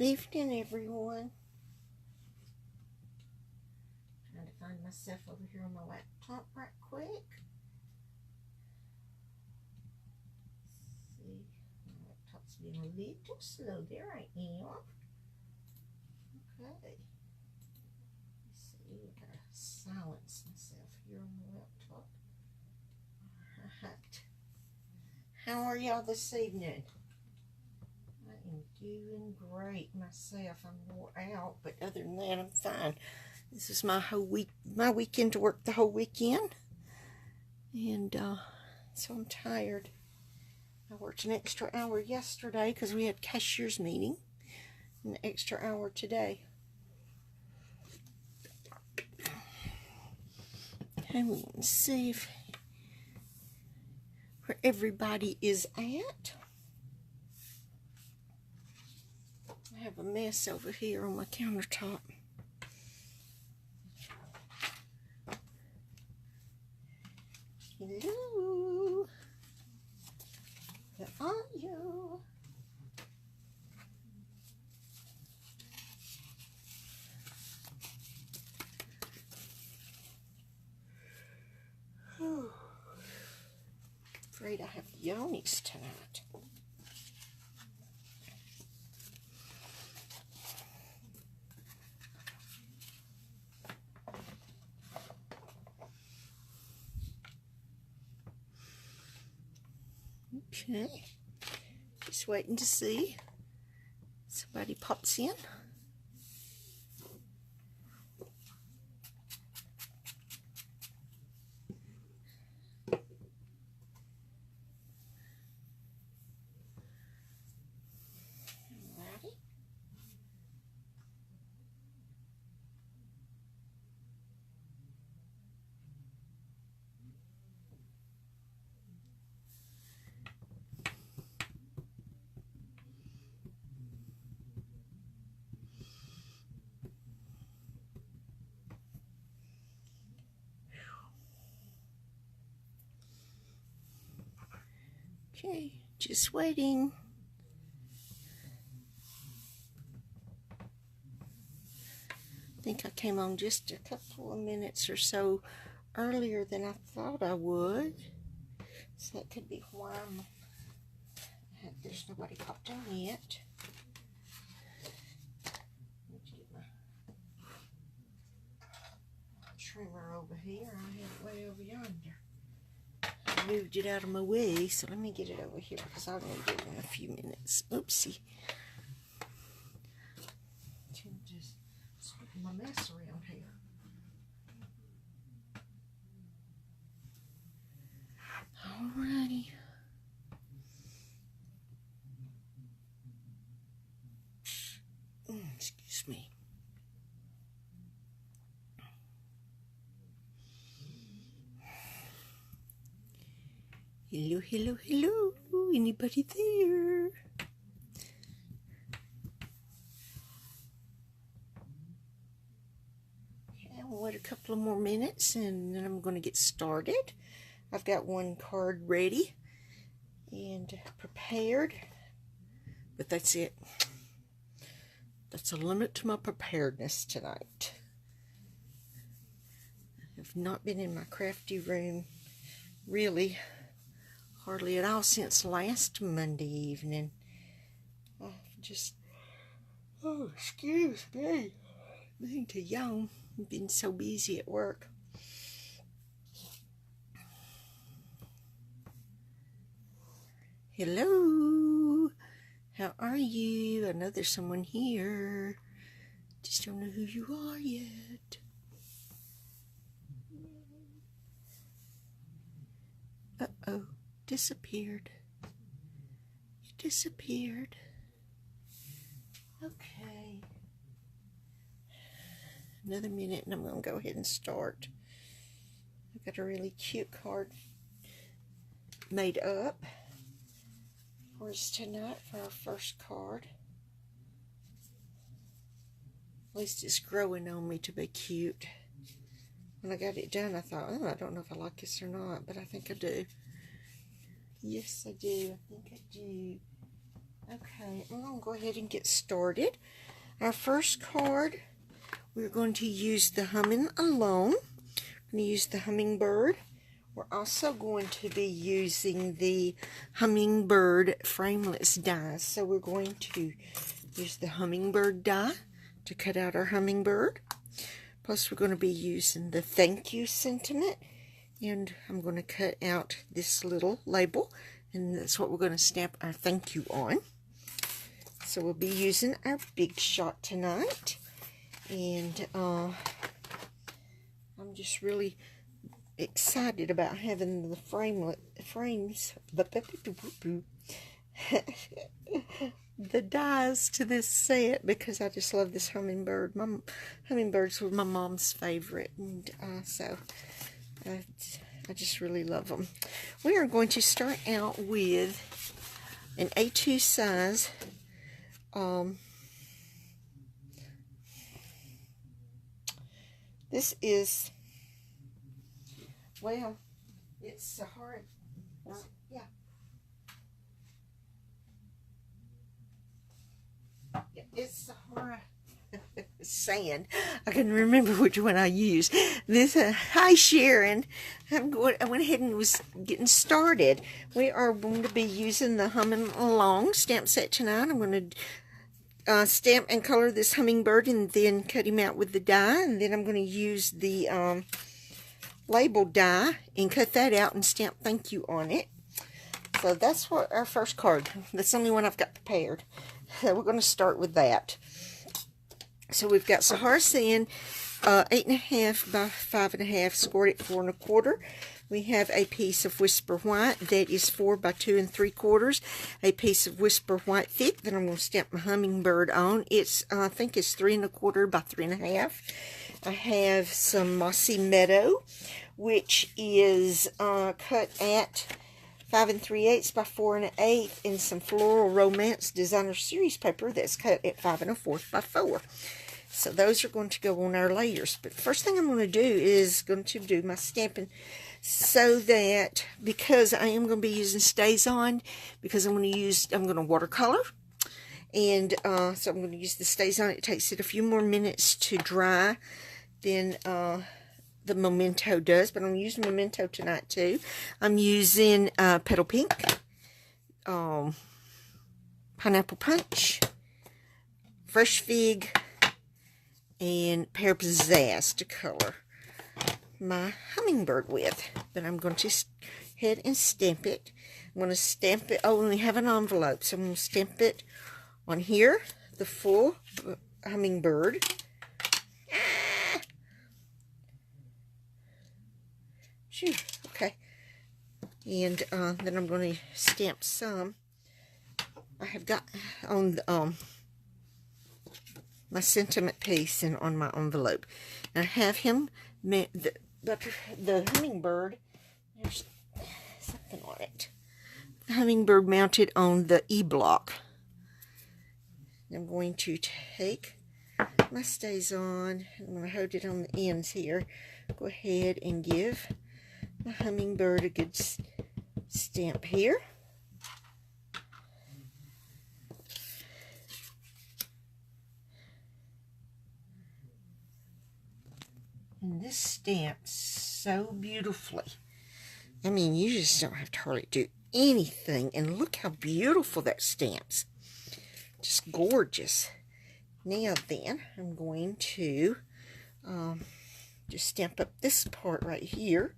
evening, everyone. Trying to find myself over here on my laptop right quick. Let's see, my laptop's being a little slow. There I am. Okay. Let's see, I gotta silence myself here on the laptop. Alright. How are y'all this evening? I am doing great myself. I'm wore out, but other than that, I'm fine. This is my weekend to work the whole weekend, and so I'm tired. I worked an extra hour yesterday because we had cashier's meeting, an extra hour today. And we can see where everybody is at. I have a mess over here on my countertop. Hello. Where are you? Afraid I have yonies tonight. Okay, just waiting to see somebody pops in. Okay, just waiting. I think I came on just a couple of minutes or so earlier than I thought I would. So that could be why there's nobody popped on yet. Let me get my trimmer over here. I have it way over yonder. I moved it out of my way, so let me get it over here because I'll need it in a few minutes. Oopsie. Just sweeping my mess around here. Alrighty. Excuse me. Hello, hello, hello. Anybody there? Okay, we'll wait a couple of more minutes and then I'm going to get started. I've got one card ready and prepared, but that's it. That's a limit to my preparedness tonight. I've not been in my crafty room really hardly at all since last Monday evening. I've just, oh, excuse me, being too young. I've been so busy at work. Hello, how are you? I know there's someone here. Just don't know who you are yet. Uh-oh. Disappeared. You disappeared. Okay. Another minute and I'm going to go ahead and start. I've got a really cute card made up for us tonight for our first card. At least it's growing on me to be cute. When I got it done, I thought, oh, I don't know if I like this or not, but I think I do. Yes, I do. I think I do. Okay, I'm going to go ahead and get started. Our first card, we're going to use the Humming Alone. I'm going to use the Hummingbird. We're also going to be using the Hummingbird Framelits Dies. So we're going to use the Hummingbird die to cut out our hummingbird. Plus we're going to be using the thank you sentiment. And I'm going to cut out this little label. And that's what we're going to stamp our thank you on. So we'll be using our big shot tonight. And I'm just really excited about having the frames, the dies to this set, because I just love this hummingbird. My hummingbirds were my mom's favorite, and so I just really love them. We are going to start out with an A2 size. This is, well, it's Sahara, yeah. It's Sahara sand. I can remember which one I used. This, hi Sharon. I went ahead and was getting started. We are going to be using the Humming Along stamp set tonight. I'm going to stamp and color this hummingbird and then cut him out with the die. And then I'm going to use the label die and cut that out and stamp thank you on it. So that's what our first card. That's the only one I've got prepared. So we're going to start with that. So we've got Sahara Sand, 8.5 by 5.5, scored at 4 1/4. We have a piece of Whisper White that is 4 by 2 3/4. A piece of Whisper White thick that I'm going to stamp my hummingbird on. It's I think it's 3 1/4 by 3.5. I have some Mossy Meadow, which is cut at 5 3/8 by 4 1/8, and some Floral Romance Designer Series paper that's cut at 5 1/4 by 4. So those are going to go on our layers. But the first thing I'm going to do is going to do my stamping, so that, because I am going to be using Stays On, because I'm going to watercolor. And so I'm going to use the Stays On. It takes it a few more minutes to dry than the Memento does, but I'm using Memento tonight too. I'm using Petal Pink, Pineapple Punch, Fresh Fig, and Pear Pizzazz to color my hummingbird with. But I'm going to head and stamp it. I'm going to stamp it. Oh, and we have an envelope, so I'm going to stamp it on here, the full hummingbird. Phew, okay. And then I'm going to stamp some. I have got on the, my sentiment piece and on my envelope. And I have him, the hummingbird, there's something on it. The hummingbird mounted on the E-block. I'm going to take my Stays On. I'm going to hold it on the ends here. Go ahead and give my hummingbird a good stamp here. And this stamps so beautifully. I mean, you just don't have to hardly do anything. And look how beautiful that stamps. Just gorgeous. Now then, I'm going to just stamp up this part right here.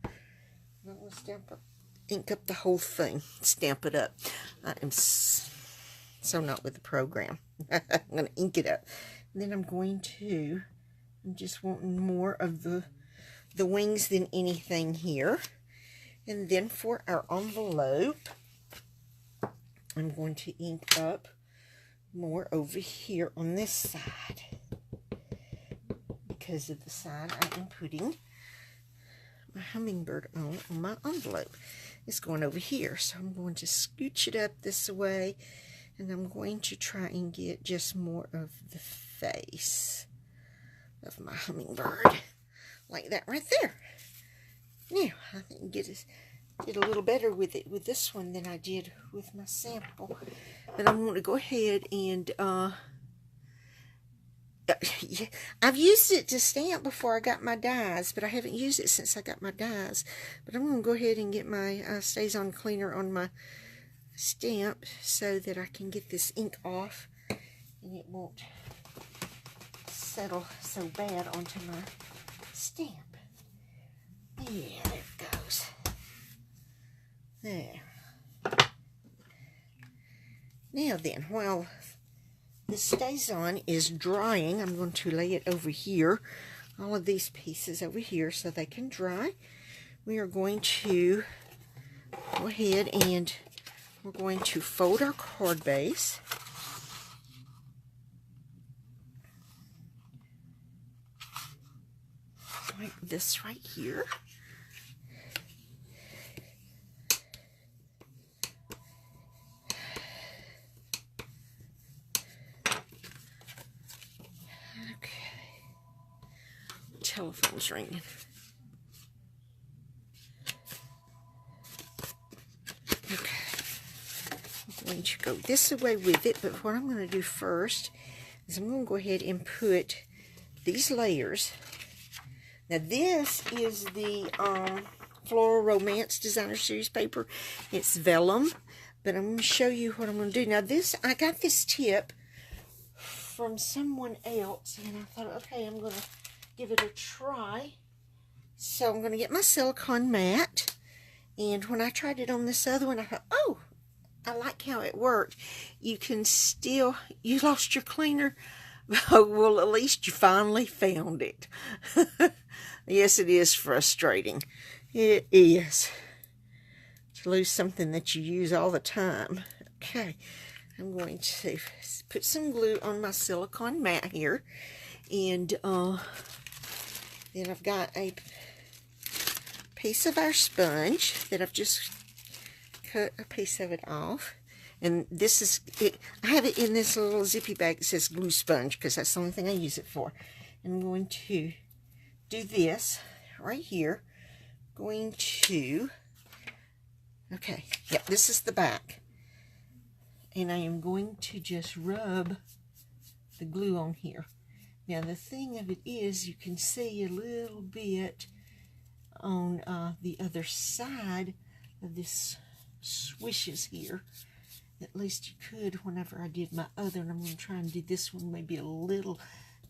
I'm going to stamp up, ink up the whole thing. Stamp it up. I am so not with the program. I'm going to ink it up. And then I'm just wanting more of the wings than anything here. And then for our envelope, I'm going to ink up more over here on this side, because of the side I am putting my hummingbird on my envelope. It's going over here, so I'm going to scooch it up this way, and I'm going to try and get just more of the face of my hummingbird, like that right there. Now I can did a little better with it with this one than I did with my sample. But I'm going to go ahead and yeah, I've used it to stamp before I got my dies, but I haven't used it since I got my dies. But I'm going to go ahead and get my Stays-On cleaner on my stamp so that I can get this ink off and it won't settle so bad onto my stamp. Yeah, there it goes. There. Now then, while this Stays-On is drying, I'm going to lay it over here, all of these pieces over here so they can dry. We are going to go ahead and we're going to fold our card base. Like this right here. Telephone's ringing. Okay. I'm going to go this way with it, but what I'm going to do first is I'm going to go ahead and put these layers. Now this is the Floral Romance Designer Series paper. It's vellum, but I'm going to show you what I'm going to do. Now this, I got this tip from someone else, and I thought, okay, I'm going to give it a try. So I'm going to get my silicone mat, and when I tried it on this other one, I thought, oh, I like how it worked. You can still, you lost your cleaner, well, at least you finally found it. Yes, it is frustrating. It is to lose something that you use all the time. Okay, I'm going to put some glue on my silicone mat here, and then I've got a piece of our sponge that I've just cut a piece of it off. And this is it. I have it in this little zippy bag that says glue sponge because that's the only thing I use it for. And I'm going to do this right here. Going to, okay, yep, this is the back. And I am going to just rub the glue on here. Now the thing of it is, you can see a little bit on the other side of this swishes here. At least you could whenever I did my other, and I'm going to try and do this one maybe a little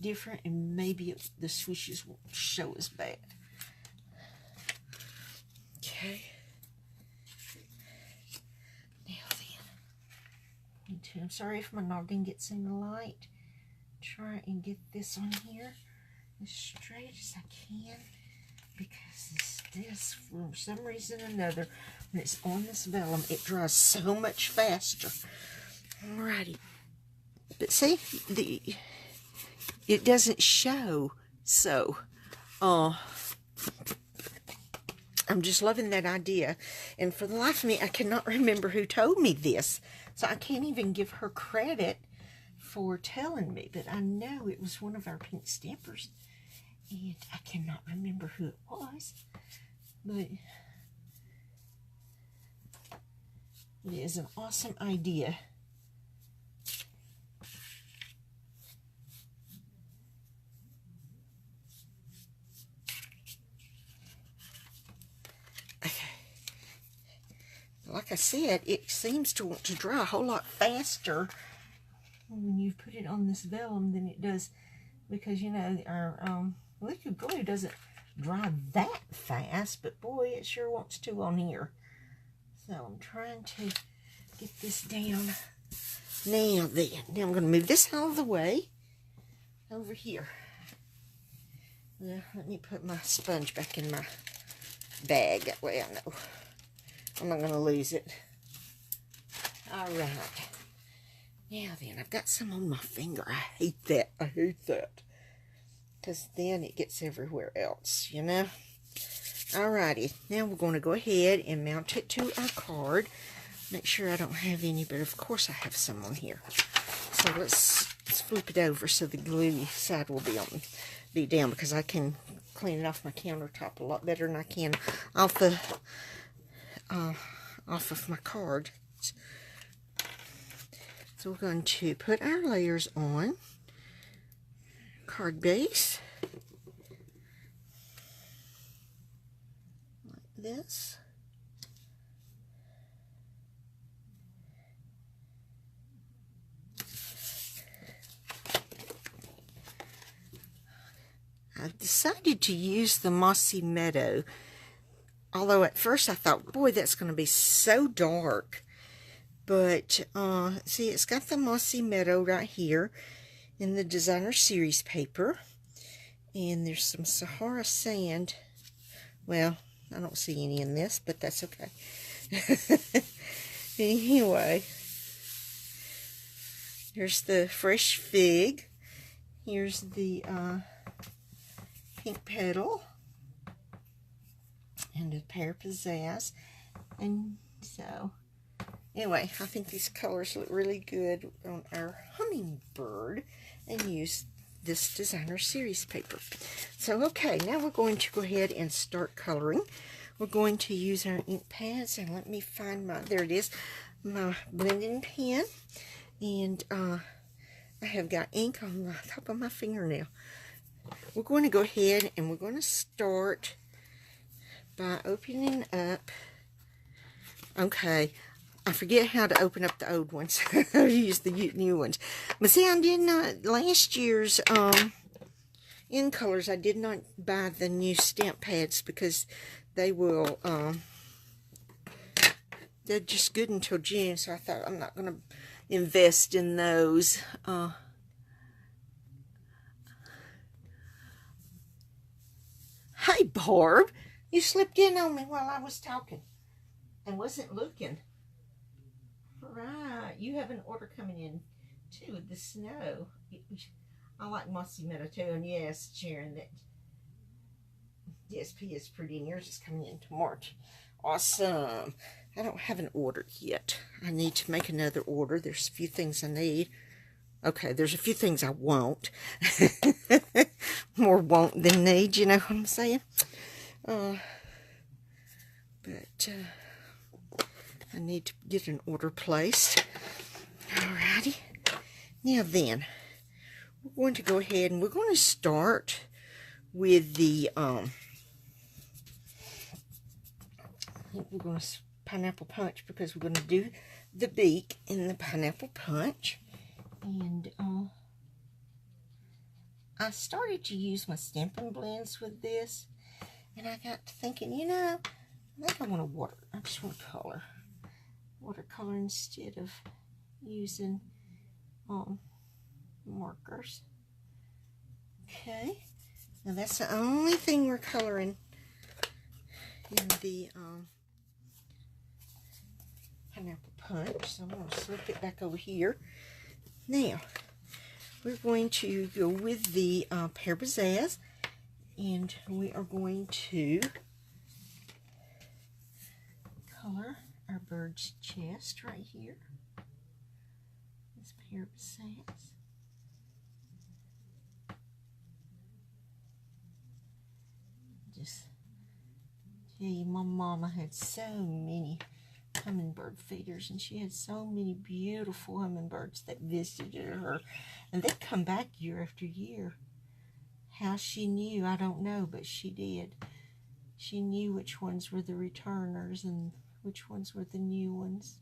different, and maybe the swishes won't show as bad. Okay. Now then, I'm sorry if my noggin gets in the light. Try and get this on here as straight as I can, because this for some reason or another, when it's on this vellum, it dries so much faster. Alrighty, but see, it doesn't show, so I'm just loving that idea. And for the life of me, I cannot remember who told me this, so I can't even give her credit for telling me, but I know it was one of our pink stampers, and I cannot remember who it was, but it is an awesome idea. Okay. Like I said, it seems to want to dry a whole lot faster when you put it on this vellum than it does, because you know our liquid glue doesn't dry that fast, but boy, it sure wants to on here. So I'm trying to get this down. Now then, now I'm going to move this out of the way over here. Now, let me put my sponge back in my bag, that way I know I'm not going to lose it. All right. Now then, I've got some on my finger. I hate that. I hate that. Because then it gets everywhere else, you know. Alrighty. Now we're going to go ahead and mount it to our card. Make sure I don't have any, but of course I have some on here. So let's flip it over so the gluey side will be down, because I can clean it off my countertop a lot better than I can off the off of my card. So we're going to put our layers on. Card base. Like this. I decided to use the Mossy Meadow, although at first I thought, boy, that's going to be so dark. But see, it's got the Mossy Meadow right here in the Designer Series paper, and there's some Sahara sand. Well, I don't see any in this, but that's okay. Anyway, here's the fresh fig. Here's the pink petal and a pair of pizzazz. And so anyway, I think these colors look really good on our hummingbird, and use this Designer Series paper. So okay, now we're going to go ahead and start coloring. We're going to use our ink pads, and let me find my, there it is, my blending pen. And I have got ink on the top of my fingernail. We're going to go ahead and we're going to start by opening up. Okay, I forget how to open up the old ones. I use the new ones. But see, I did not, last year's in colors, I did not buy the new stamp pads because they will, they're just good until June. So I thought I'm not going to invest in those. Hey, Barb, you slipped in on me while I was talking and wasn't looking. Right, you have an order coming in too with the snow. I like Mossy Meadow too, and yes, Sharon, that DSP is pretty, and yours is coming in tomorrow. Awesome. I don't have an order yet. I need to make another order. There's a few things I need. Okay, there's a few things I won't. More won't than need, you know what I'm saying? I need to get an order placed. Alrighty. Now then, we're going to go ahead and we're going to start with the, we're going to pineapple punch, because we're going to do the beak in the pineapple punch. And I started to use my Stampin' Blends with this, and I got to thinking, you know, I think I want to I just want to color. Watercolor instead of using markers. Okay, now that's the only thing we're coloring in the pineapple punch. So I'm going to slip it back over here. Now, we're going to go with the pear pizzazz, and we are going to color our bird's chest right here. This pear pizzazz. Just tell you, my mama had so many hummingbird feeders, and she had so many beautiful hummingbirds that visited her, and they come back year after year. How she knew, I don't know, but she did. She knew which ones were the returners and which ones were the new ones.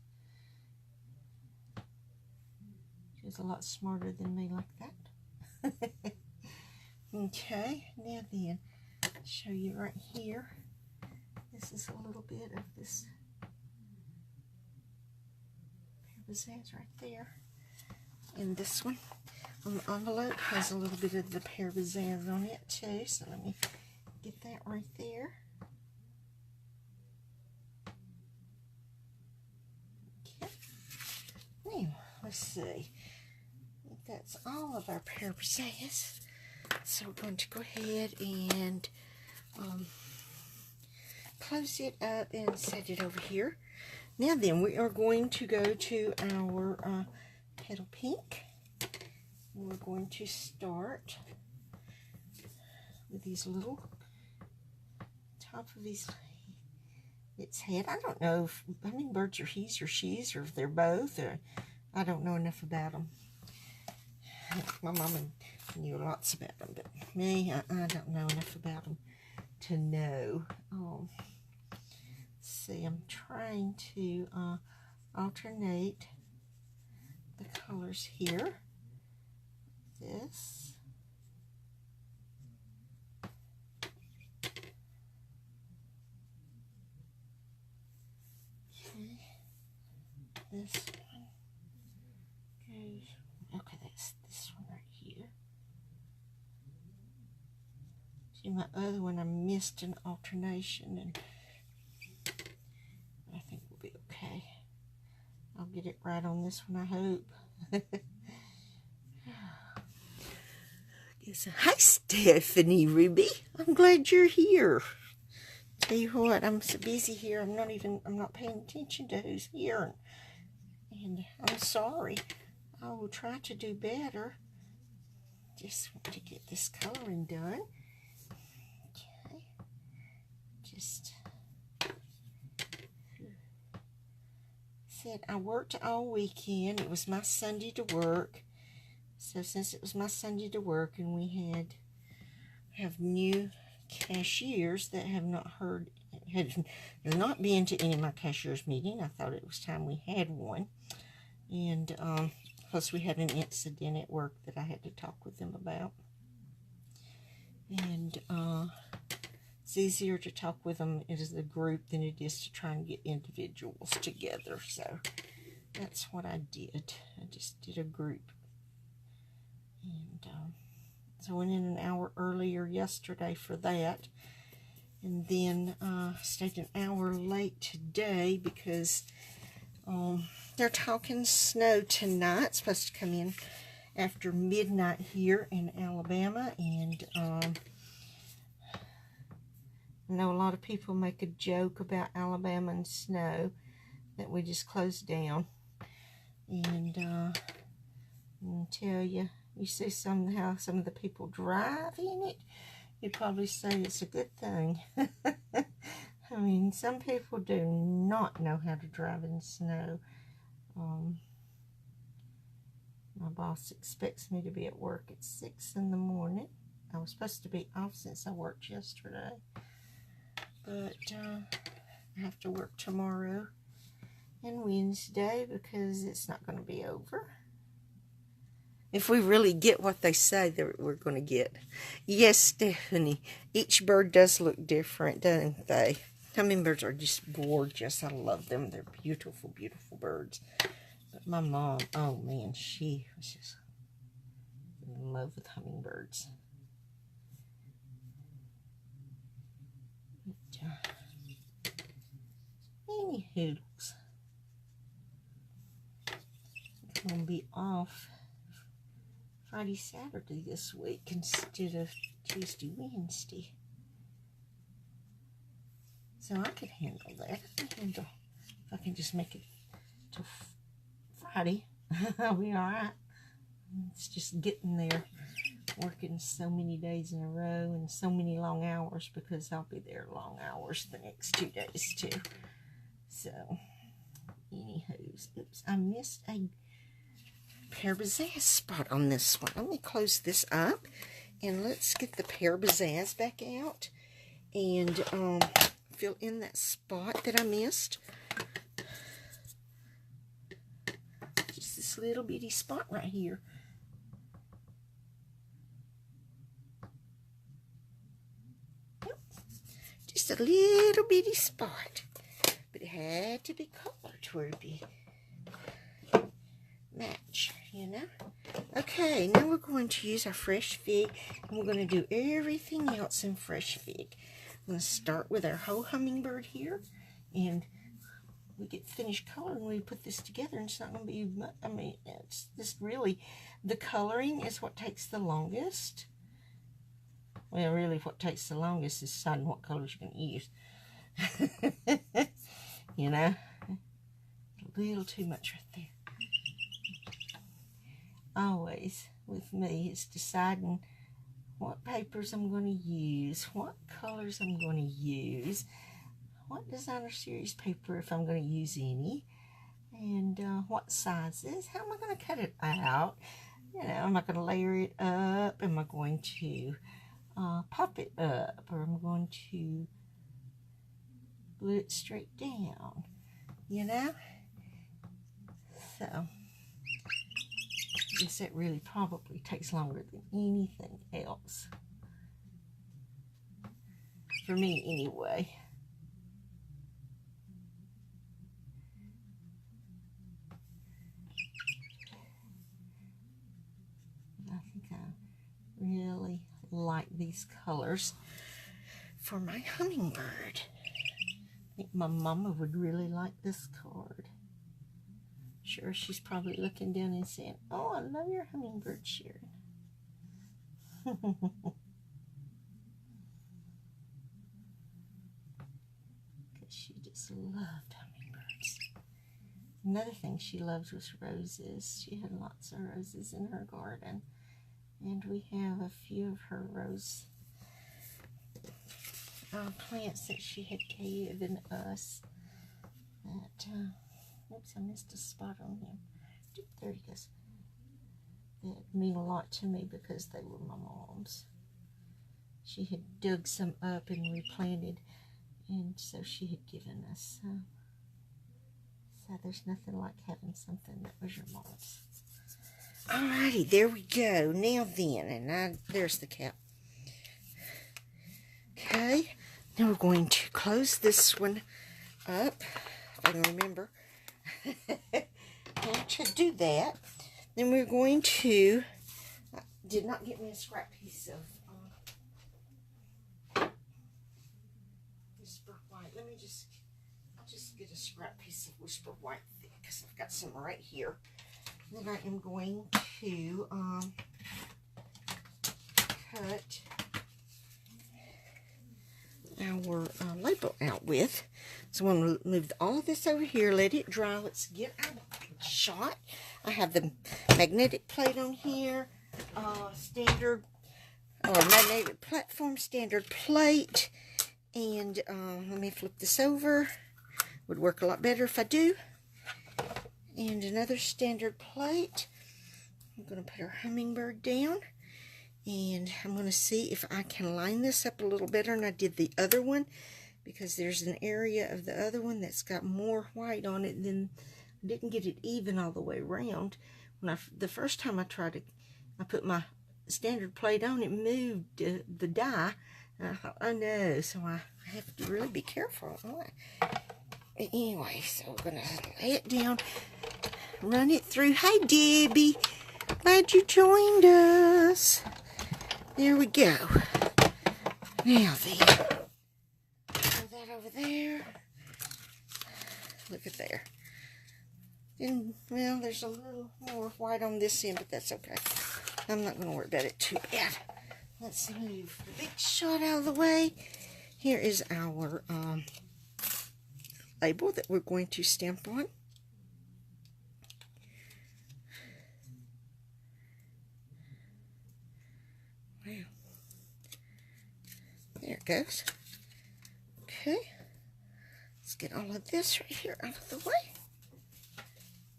She was a lot smarter than me like that. Okay, now then, I'll show you right here. This is a little bit of this pizzazz right there, and this one on the envelope has a little bit of the pear pizzazz on it too, so let me get that right there. Okay, now let's see, I think that's all of our pear pizzazz, so we're going to go ahead and close it up and set it over here. Now then, we are going to go to our petal pink. We're going to start with these little top of these its head. I don't know if hummingbirds are he's or she's, or if they're both, or I don't know enough about them. My mama knew lots about them, but me, I don't know enough about them to know. See, I'm trying to alternate the colors here. This. Okay. This one goes, okay, that's this one right here. See, my other one, I missed an alternation, and I think we'll be okay. I'll get it right on this one, I hope. Hi, Stephanie Ruby. I'm glad you're here. Tell you what, I'm so busy here. I'm not paying attention to who's here. And I'm sorry. I will try to do better. Just want to get this coloring done. Okay. Just said I worked all weekend. It was my Sunday to work. So since it was my Sunday to work, and we have new cashiers that have not been to any of my cashiers meeting, I thought it was time we had one. And plus we had an incident at work that I had to talk with them about. And it's easier to talk with them as a group than it is to try and get individuals together. So that's what I did. I just did a group. And so I went in an hour earlier yesterday for that. And then stayed an hour late today because they're talking snow tonight. It's supposed to come in after midnight here in Alabama. And I know a lot of people make a joke about Alabama and snow, that we just closed down. And I'll tell you, you see how some of the people drive in it, you'd probably say it's a good thing. I mean, some people do not know how to drive in snow. My boss expects me to be at work at 6 in the morning. I was supposed to be off since I worked yesterday. But I have to work tomorrow and Wednesday because it's not going to be over. If we really get what they say that we're going to get. Yes, Stephanie, each bird does look different, don't they? Hummingbirds are just gorgeous. I love them. They're beautiful, beautiful birds. But my mom, oh man, she was just in love with hummingbirds. Anywho, I'm going to be off Friday, Saturday this week instead of Tuesday, Wednesday. So I could handle that. I can handle, if I can just make it to Friday, I'll be alright. It's just getting there, working so many days in a row and so many long hours, because I'll be there long hours the next 2 days too. So, anywho, oops, I missed a pear pizzazz spot on this one. Let me close this up and let's get the pear pizzazz back out and fill in that spot that I missed. Just this little bitty spot right here. Yep. Just a little bitty spot, but it had to be colored to where it'd be match, you know. Okay, now we're going to use our fresh fig, and we're going to do everything else in fresh fig. I'm going to start with our whole hummingbird here, and we get finished coloring. We put this together, and it's not going to be much. I mean, it's just really, the coloring is what takes the longest. Well, really, what takes the longest is deciding what colors you're going to use. You know, a little too much right there. Always with me, it's deciding what papers I'm going to use, what colors I'm going to use, what designer series paper, if I'm going to use any, and what sizes. How am I going to cut it out? You know, am I going to layer it up? Am I going to pop it up? Or am I going to glue it straight down? You know? So, I guess that really probably takes longer than anything else. For me, anyway. I think I really like these colors for my hummingbird. I think my mama would really like this card. Sure, she's probably looking down and saying, "Oh, I love your hummingbird, Sharon." Because she just loved hummingbirds. Another thing she loved was roses. She had lots of roses in her garden. And we have a few of her rose plants that she had given us. That, oops, I missed a spot on him. There he goes. That mean a lot to me because they were my mom's. She had dug some up and replanted, and so she had given us some. So there's nothing like having something that was your mom's. Alrighty, there we go. Now then, and there's the cap. Okay, now we're going to close this one up, if I can remember how to do that. Then we're going to, I did not get me a scrap piece of Whisper White. I'll just get a scrap piece of Whisper White because I've got some right here. Then I am going to cut our label out with. So I'm going to move all of this over here, let it dry. Let's get our shot. I have the magnetic plate on here, standard, magnetic platform, standard plate, and let me flip this over. Would work a lot better if I do. And another standard plate. I'm going to put our hummingbird down. And I'm going to see if I can line this up a little better than I did the other one. Because there's an area of the other one that's got more white on it than... I didn't get it even all the way around. The first time I tried it, I put my standard plate on, it moved the die. And I thought, oh no. So I have to really be careful. Anyway, so we're going to lay it down. Run it through. Hi, Debbie. Glad you joined us. There we go. Now then, throw that over there. Look at there. And, well, there's a little more white on this end, but that's okay. I'm not going to worry about it too bad. Let's move the big shot out of the way. Here is our label that we're going to stamp on. There it goes. Okay. Let's get all of this right here out of the way. I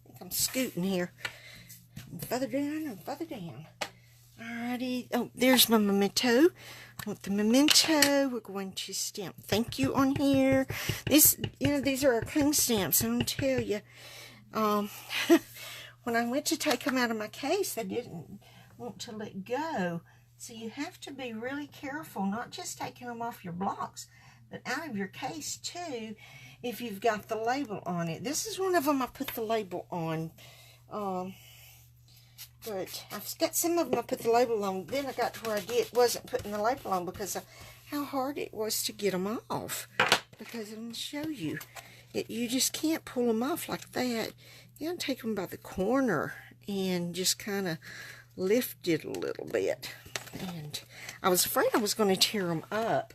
think I'm scooting here. Further down and further down. Alrighty. Oh, there's my memento. With the memento, we're going to stamp "thank you" on here. These are our cling stamps. I'm going to tell you. When I went to take them out of my case, I didn't want to let go. So you have to be really careful, not just taking them off your blocks, but out of your case too, if you've got the label on it. This is one of them I put the label on. But I've got some of them I put the label on. Then I got to where I wasn't putting the label on because of how hard it was to get them off. Because I'm going to show you. You just can't pull them off like that. You got to take them by the corner and just kind of lift it a little bit. And I was afraid I was going to tear them up.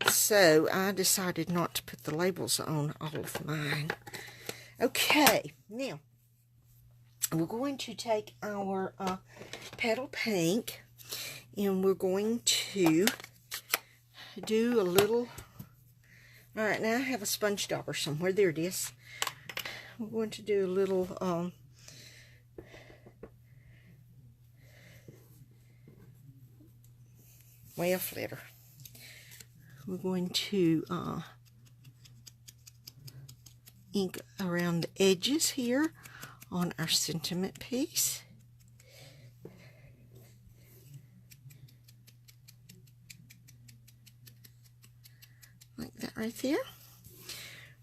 So I decided not to put the labels on all of mine. Okay, now we're going to take our petal pink and we're going to do a little All right, now I have a sponge dauber somewhere. There it is. I'm going to do a little whale flitter. We're going to ink around the edges here on our sentiment piece. Like that right there.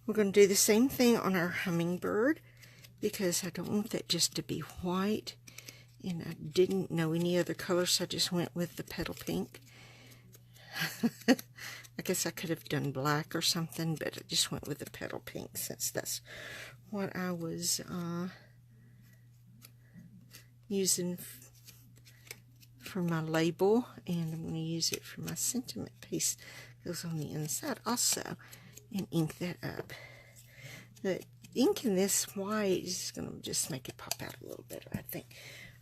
We're going to do the same thing on our hummingbird because I don't want that just to be white, and I didn't know any other colors, so I just went with the petal pink. I guess I could have done black or something, but I just went with the petal pink since that's what I was using for my label, and I'm going to use it for my sentiment piece. It goes on the inside also, and ink that up. The ink in this white is going to just make it pop out a little better, I think.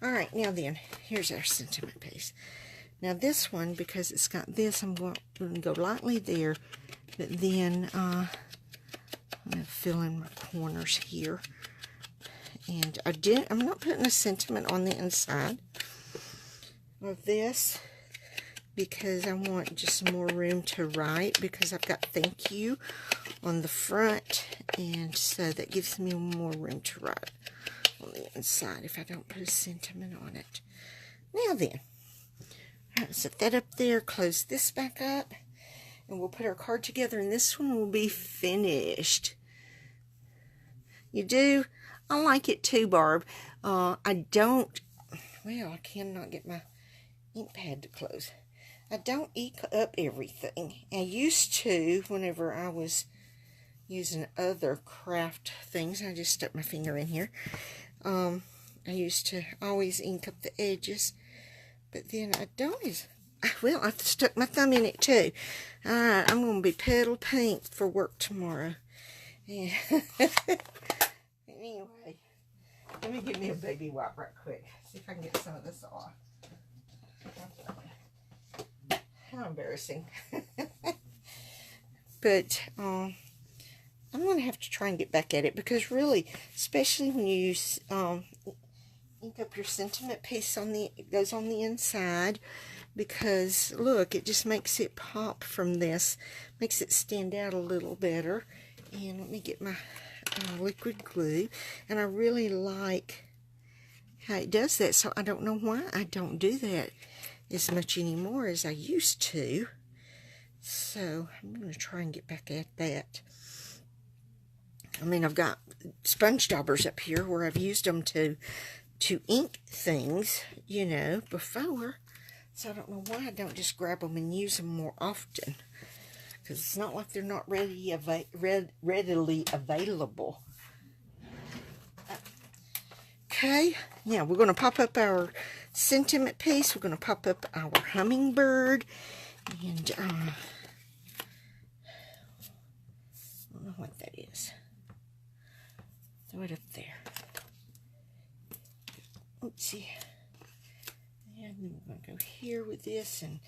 Alright, now then, here's our sentiment piece. Now this one, because it's got this, I'm going to go lightly there, but then I'm going to fill in my corners here. And I'm not putting a sentiment on the inside of this because I want just more room to write, because I've got thank you on the front, and so that gives me more room to write on the inside if I don't put a sentiment on it. Now then, I'll set that up there, close this back up, and we'll put our card together, and this one will be finished. You do? I like it too, Barb. I don't, well, I cannot get my ink pad to close. I don't ink up everything. I used to, whenever I was using other craft things. I just stuck my finger in here. I used to always ink up the edges, but then I don't. Well, I've stuck my thumb in it too. Alright, I'm going to be petal pink for work tomorrow. Yeah. Anyway, let me get me a baby wipe right quick. See if I can get some of this off. How embarrassing. But I'm going to have to try and get back at it, because really, especially when you ink up your sentiment piece it goes on the inside, because look, it just makes it pop from this, makes it stand out a little better. And let me get my liquid glue, and I really like how it does that, so I don't know why I don't do that as much anymore as I used to. So I'm going to try and get back at that. I mean, I've got sponge daubers up here where I've used them to ink things, you know, before. So I don't know why I don't just grab them and use them more often. Because it's not like they're not readily available. Okay, now we're going to pop up our sentiment piece. We're going to pop up our hummingbird. And I don't know what that is. Throw it up there. Oopsie. And then we're going to go here with this, and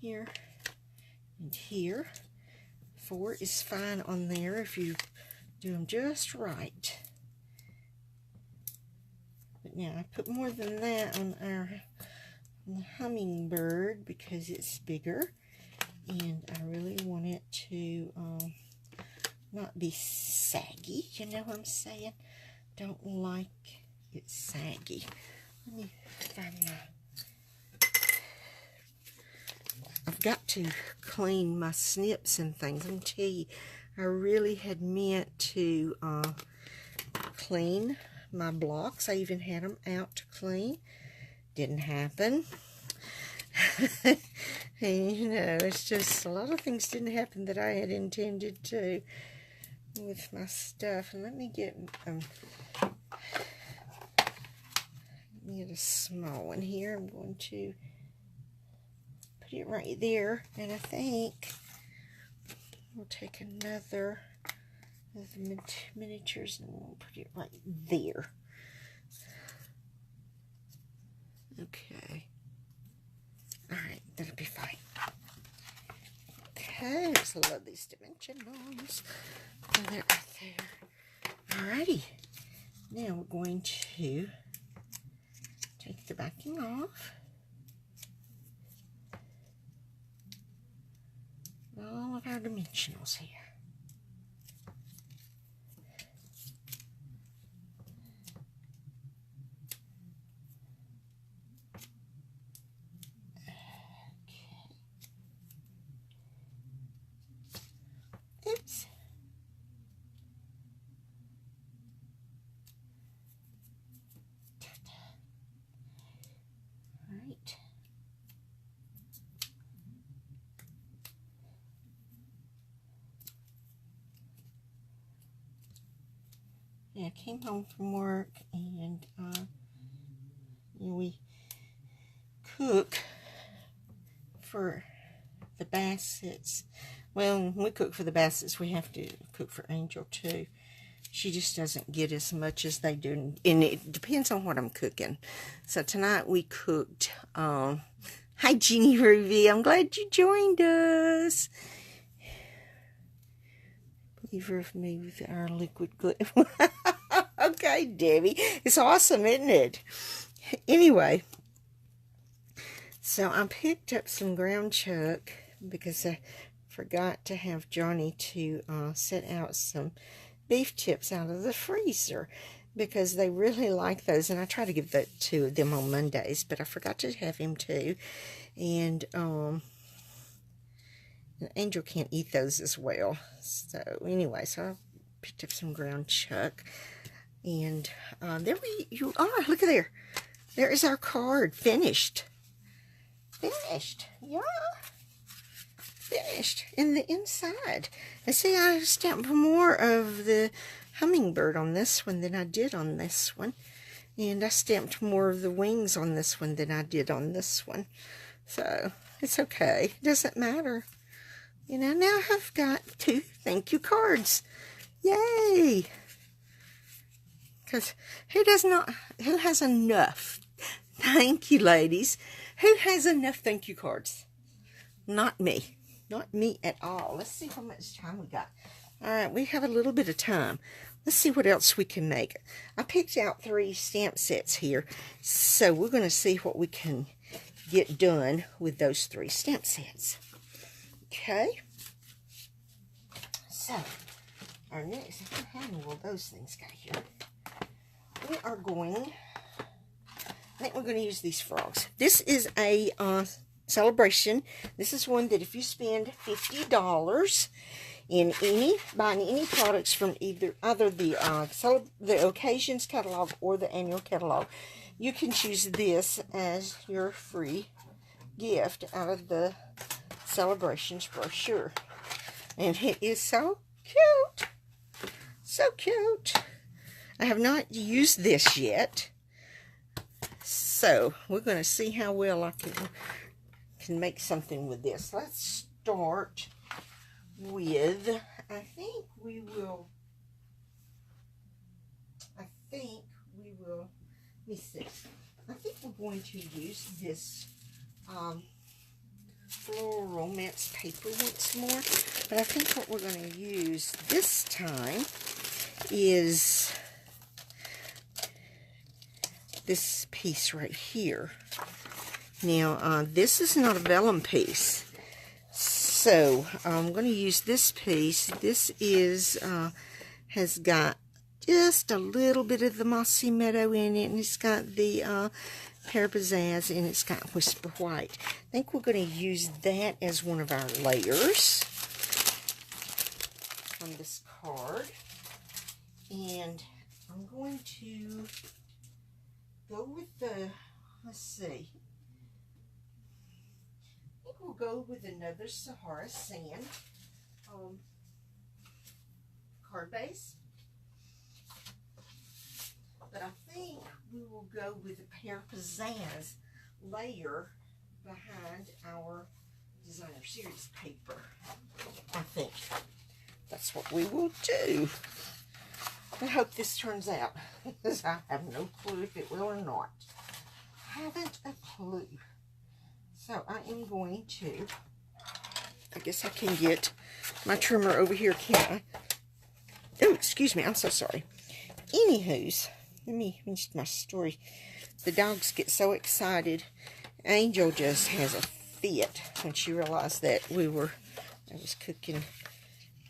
here and here. 4 is fine on there if you do them just right. But now I put more than that on the hummingbird because it's bigger, and I really want it to not be saggy. You know what I'm saying? Don't like it saggy. Let me find my. I've got to clean my snips and things. Let me tell you, I really had meant to clean my blocks. I even had them out to clean. Didn't happen. And, you know, it's just a lot of things didn't happen that I had intended to with my stuff. And let me get a small one here. I'm going to put it right there, and I think we'll take another of the miniatures and we'll put it right there. Okay. Alright, that'll be fine. Okay, I just love these dimensionals. Put that right there. Alrighty. Now we're going to take the backing off. All of our dimensionals here. Oops. All right. Yeah, I came home from work and we cook for the Bassetts. Well, when we cook for the Bassetts, we have to cook for Angel too. She just doesn't get as much as they do, and it depends on what I'm cooking. So tonight we cooked, hi Jeannie Ruby, I'm glad you joined us. Believer of me with our liquid glitter. Okay, Debbie, it's awesome, isn't it? Anyway, so I picked up some ground chuck because I forgot to have Johnny to set out some beef tips out of the freezer because they really like those, and I try to give that to them on Mondays, but I forgot to have him too, and Angel can't eat those as well. So anyway, so I picked up some ground chuck, and there you are. Look at there. There is our card. Finished. Finished. Yeah. Finished in the inside. And see, I stamped more of the hummingbird on this one than I did on this one. And I stamped more of the wings on this one than I did on this one. So, it's okay. It doesn't matter. You know, now I've got 2 thank you cards. Yay! Because who has enough? Thank you, ladies. Who has enough thank you cards? Not me. Not me at all. Let's see how much time we got. All right, we have a little bit of time. Let's see what else we can make. I picked out 3 stamp sets here, so we're going to see what we can get done with those 3 stamp sets. Okay. So, our next, how many will those things got here? We are going, I think we're going to use these frogs. This is a Sale-A-Bration. This is one that if you spend $50 in buying any products from either the Occasions catalog or the annual catalog, you can choose this as your free gift out of the Sale-A-Bration's brochure. And it is so cute. So cute. I have not used this yet, so we're going to see how well I can make something with this. Let's start with, I think we will, let me see, I think we're going to use this Floral Romance paper once more, but I think what we're going to use this time is this piece right here. Now, this is not a vellum piece, so I'm going to use this piece. This is has got just a little bit of the Mossy Meadow in it, and it's got the Pear Pizzazz, and it's got Whisper White. I think we're going to use that as one of our layers on this card, and I'm going to go with the, let's see, I think we'll go with another Sahara Sand card base, but I think we will go with the Pear Pizzazz layer behind our Designer Series paper. I think that's what we will do. I hope this turns out, because I have no clue if it will or not. Haven't a clue. So I am going to I guess I can get my trimmer over here, can't I? Oh, excuse me. I'm so sorry. Anywho's, let me finish my story. The dogs get so excited. Angel just has a fit when she realized that I was cooking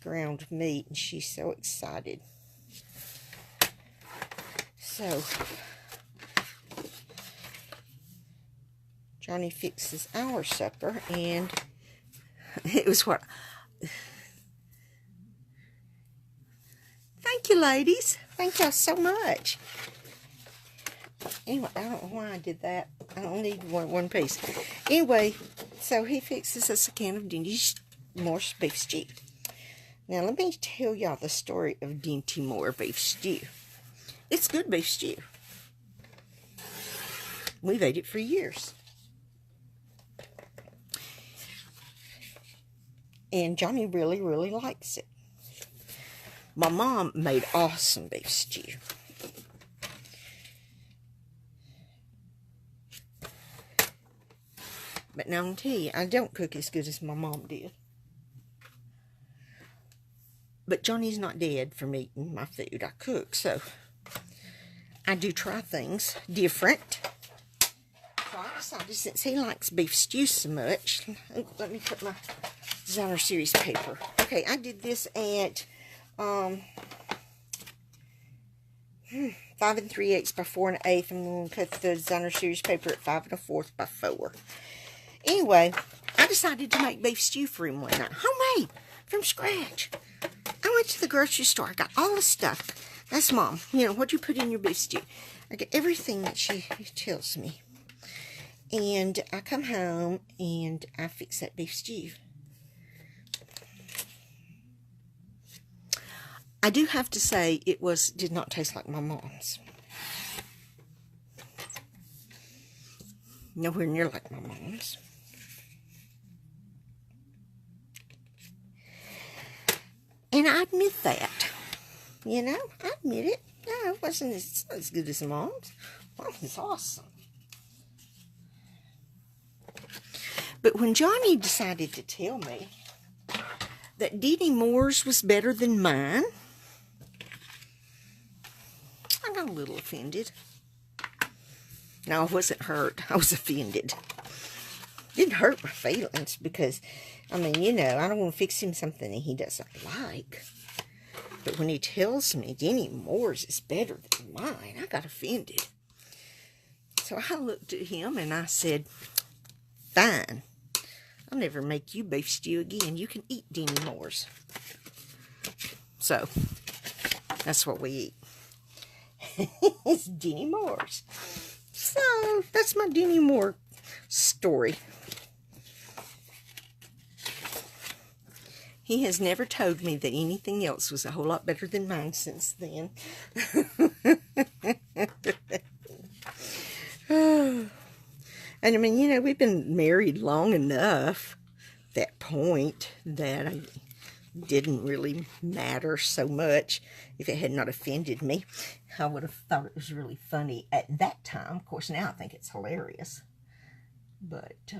ground meat, and she's so excited. So, Johnny fixes our supper, and it was what... Thank you, ladies. Thank y'all so much. Anyway, I don't know why I did that. I don't need one piece. Anyway, so he fixes us a can of Dinty Moore's beef stew. Now, let me tell y'all the story of Dinty Moore beef stew. It's good beef stew. We've ate it for years. And Johnny really, really likes it. My mom made awesome beef stew. But now I'm telling you, I don't cook as good as my mom did. But Johnny's not dead from eating my food. I cook, so I do try things different. So I decided, since he likes beef stew so much, let me put my designer series paper. Okay, I did this at 5 3/8 by 4 1/8. I'm going to cut the designer series paper at 5 1/4 by 4. Anyway, I decided to make beef stew for him one night. Homemade, from scratch. I went to the grocery store. I got all the stuff. That's Mom. You know, what you put in your beef stew. I get everything that she tells me. And I come home and I fix that beef stew. I do have to say it did not taste like my mom's. Nowhere near like my mom's. And I admit that. You know, I admit it. No, it wasn't as good as Mom's. Mom's is awesome. But when Johnny decided to tell me that Dinty Moore's was better than mine, I got a little offended. No, I wasn't hurt. I was offended. It didn't hurt my feelings because, I mean, you know, I don't want to fix him something that he doesn't like. But when he tells me Dinty Moore's is better than mine, I got offended. So I looked at him and I said, fine. I'll never make you beef stew again. You can eat Dinty Moore's. So, that's what we eat. It's Dinty Moore's. So, that's my Dinty Moore story. He has never told me that anything else was a whole lot better than mine since then. And I mean, you know, we've been married long enough at that point that it didn't really matter so much. If it had not offended me, I would have thought it was really funny at that time. Of course, now I think it's hilarious. But,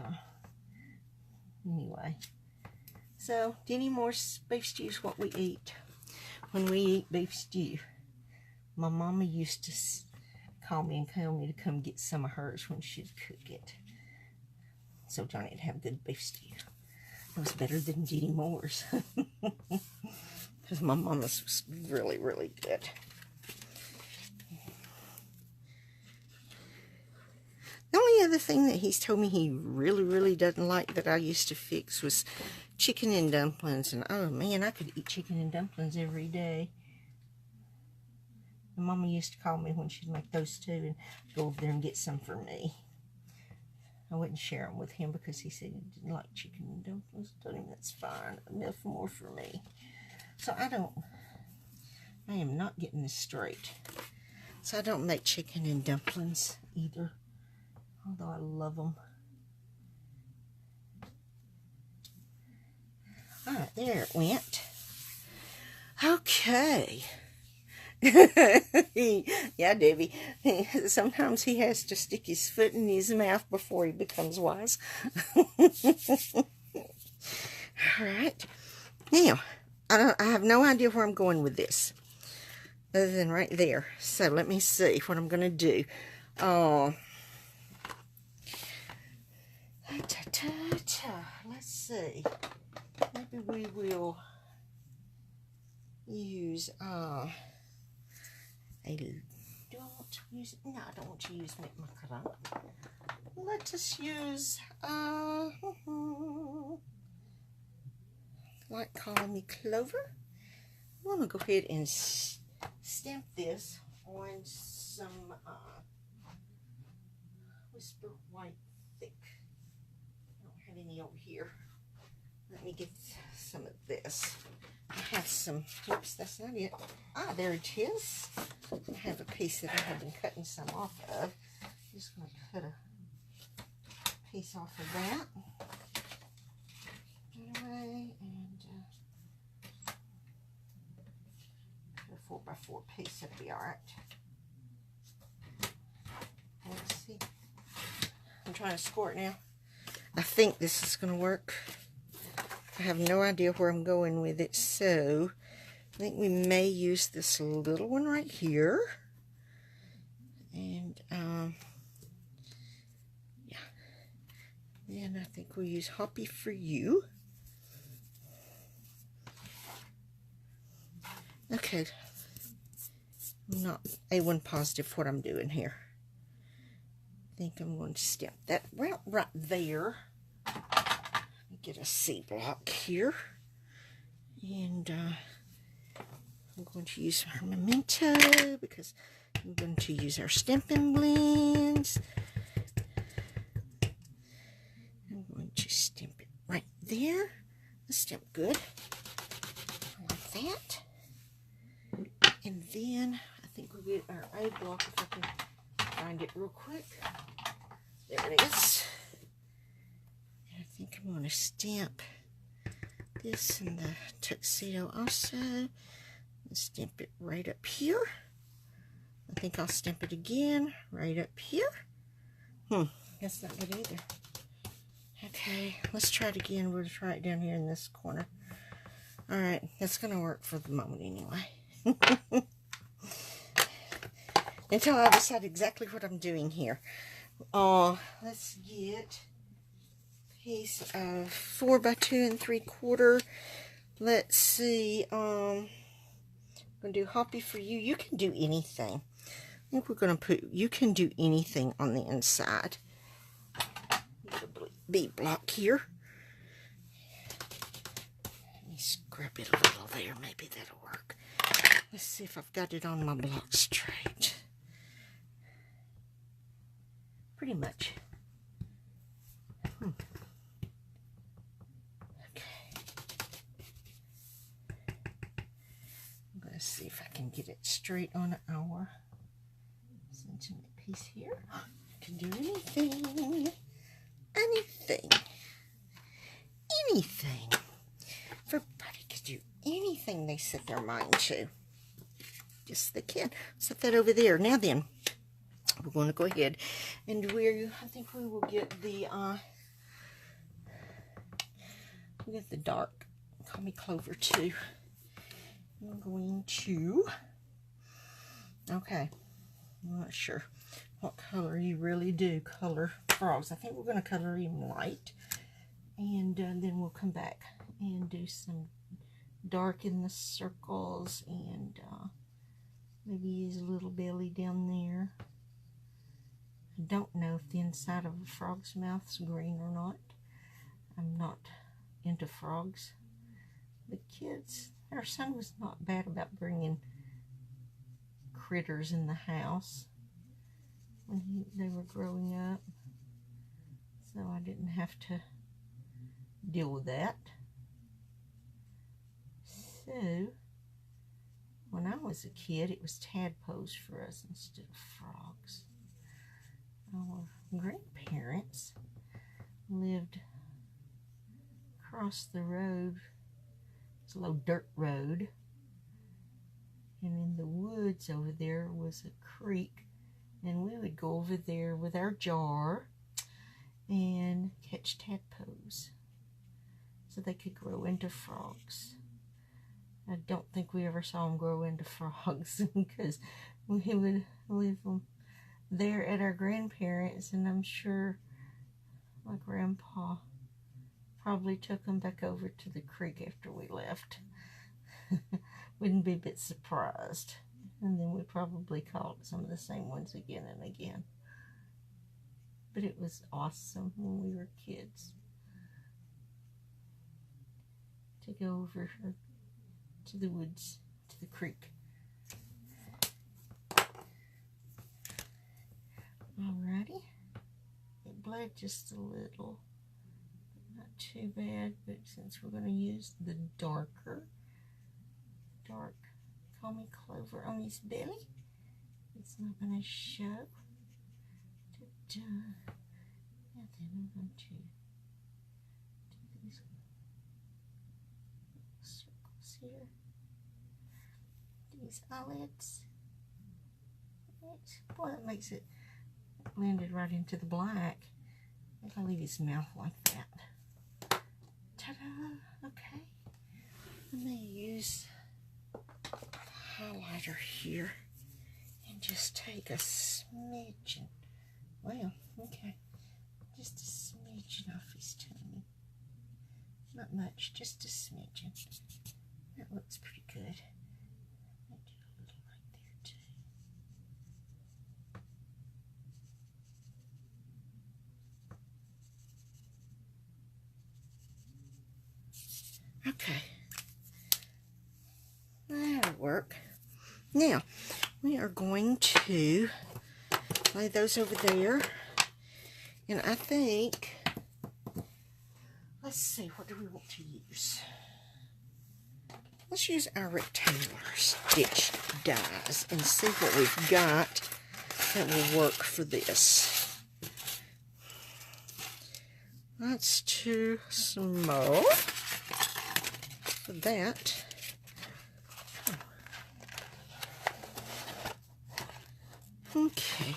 anyway. So, Dinty Moore's beef stew is what we eat when we eat beef stew. My mama used to call me and tell me to come get some of hers when she'd cook it. So Johnny would have good beef stew. It was better than Dinty Moore's. Because my mama's was really, really good. The only other thing that he's told me he really, really doesn't like that I used to fix was chicken and dumplings. And oh man, I could eat chicken and dumplings every day. And Mama used to call me when she'd make those too and go over there and get some for me. I wouldn't share them with him because he said he didn't like chicken and dumplings. I told him that's fine. Enough more for me. So I am not getting this straight. So I don't make chicken and dumplings either. Although I love them. Alright, there it went. Okay. Yeah, Debbie. Sometimes he has to stick his foot in his mouth before he becomes wise. All right. Now, I have no idea where I'm going with this, other than right there. So let me see what I'm going to do. Let's see. Maybe we will use I don't want to use macaron. Let us use like calling me Clover. I'm going to go ahead and stamp this on some Whisper White Thick. I don't have any over here. Let me get some of this. I have some, oops, that's not it. Ah, there it is. I have a piece that I have been cutting some off of. I'm just going to cut a piece off of that. Anyway, and a 4x4 piece, that'll be alright. Let's see. I'm trying to score it now. I think this is going to work. I have no idea where I'm going with it, so I think we may use this little one right here. And, yeah. Then I think we'll use Hoppy for you. Okay. I'm not A1 positive what I'm doing here. I think I'm going to stamp that right there. Get a C block here, and I'm going to use our memento because I'm going to use our Stampin' Blends. I'm going to stamp it right there. The stamp good, like that. And then I think we'll get our A block if I can find it real quick. There it is. I think I'm going to stamp this in the tuxedo also. And stamp it right up here. I think I'll stamp it again right up here. That's not good either. Okay, let's try it again. We'll try it down here in this corner. Alright, that's going to work for the moment anyway. Until I decide exactly what I'm doing here. Let's get piece of 4x2 3/4. Let's see. I'm gonna do Hoppy for you. You can do anything. I think we're gonna put you can do anything on the inside. Get a B block here. Let me scrub it a little there. Maybe that'll work. Let's see if I've got it on my block straight. Pretty much. Let's see if I can get it straight on our sentiment piece here. I can do anything. Anything. Anything. Everybody can do anything they set their mind to. Yes, they can. Set that over there. Now then, we're going to go ahead and I think we will get the dark. Call me Clover too. I'm going to, okay, I'm not sure what color you really do color frogs. I think we're going to color him light, and then we'll come back and do some dark in the circles, and maybe use a little belly down there. I don't know if the inside of a frog's mouth is green or not. I'm not into frogs. The kids, our son was not bad about bringing critters in the house when they were growing up, so I didn't have to deal with that. So when I was a kid, it was tadpoles for us instead of frogs. Our grandparents lived across the road. It's a little dirt road, and in the woods over there was a creek, and we would go over there with our jar and catch tadpoles. so they could grow into frogs. I don't think we ever saw them grow into frogs because we would leave them there at our grandparents', and I'm sure my grandpa probably took them back over to the creek after we left. Wouldn't be a bit surprised. And then we probably caught some of the same ones again and again. But it was awesome when we were kids to go over to the woods, to the creek. Alrighty. It bled just a little. Not too bad, but since we're going to use the dark Comey clover on his belly, it's not going to show. Ta-da. And then I'm going to do these circles here. These eyelids. Boy, that makes it blended right into the black. I'll leave his mouth like that. Ta-da! Okay. I'm going to use highlighter here and just take a smidgen, well, okay, just a smidgen off his tummy. Not much, just a smidgen. That looks pretty good. I'll do a little right there too. Okay. That'll work. Now, we are going to lay those over there. And I think, let's see, what do we want to use? Let's use our rectangular stitch dies and see what we've got that will work for this. That's too small for that. Okay,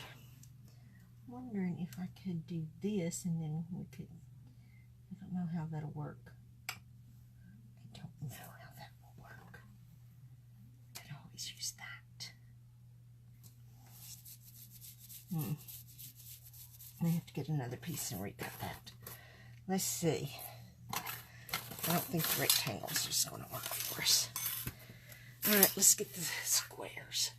I'm wondering if I could do this and then we could, I don't know how that'll work. I don't know how that will work. I could always use that. I have to get another piece and recut that. Let's see. I don't think the rectangles are just going to work for us. Alright, let's get the squares.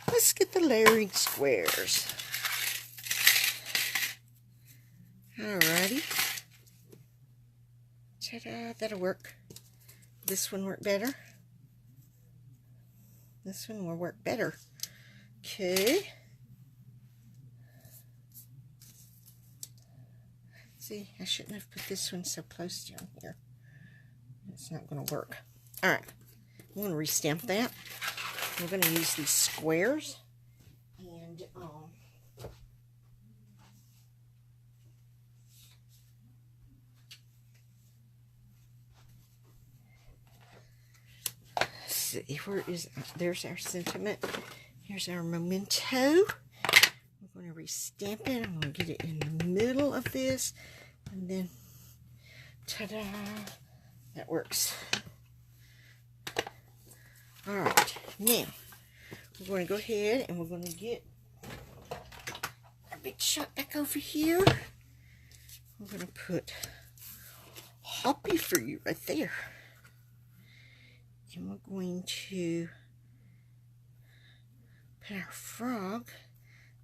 Let's get the layering squares. Alrighty. Ta-da, that'll work. This one work better. This one will work better. Okay. See, I shouldn't have put this one so close down here. It's not going to work. Alright, I'm going to restamp that. We're going to use these squares. And, let's see, where is, there's our sentiment. Here's our memento. We're going to restamp it. I'm going to get it in the middle of this. And then, ta-da, that works. Alright, now, we're going to go ahead and we're going to get our big shot back over here. We're going to put Hoppy for you right there. And we're going to put our frog.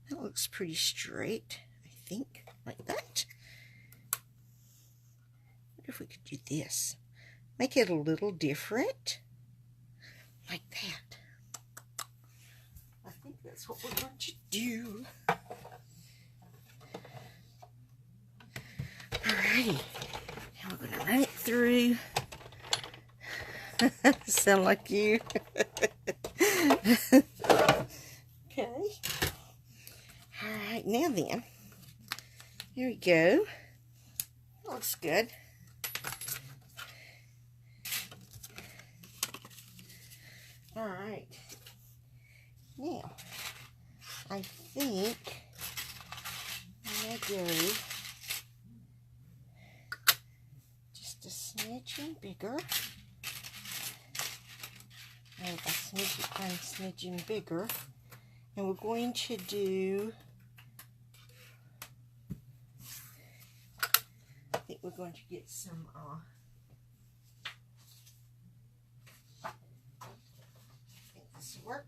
That looks pretty straight, I think, like that. I wonder if we could do this. Make it a little different. Like that. I think that's what we're going to do. Alrighty. Now we're going to run it through. Sound like you. Okay. Alright, now then. Here we go. Looks good. Alright, now, I think I'm going to go smidgen bigger. And a smidgen bigger. And we're going to do, I think we're going to get some, I think this will work.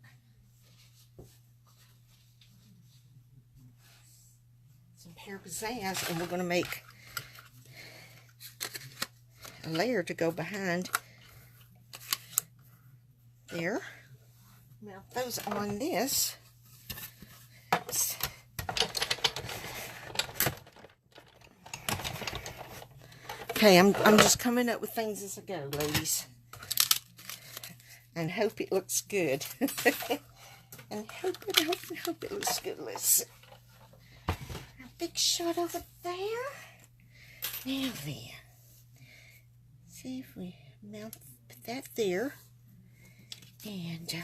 Some pear pizzazz, and we're going to make a layer to go behind there. Mount those on this. Oops. Okay, I'm just coming up with things as I go, ladies, and hope it looks good. and hope it looks good. Let's see. A big shot over there. Now then, see if we put that there, and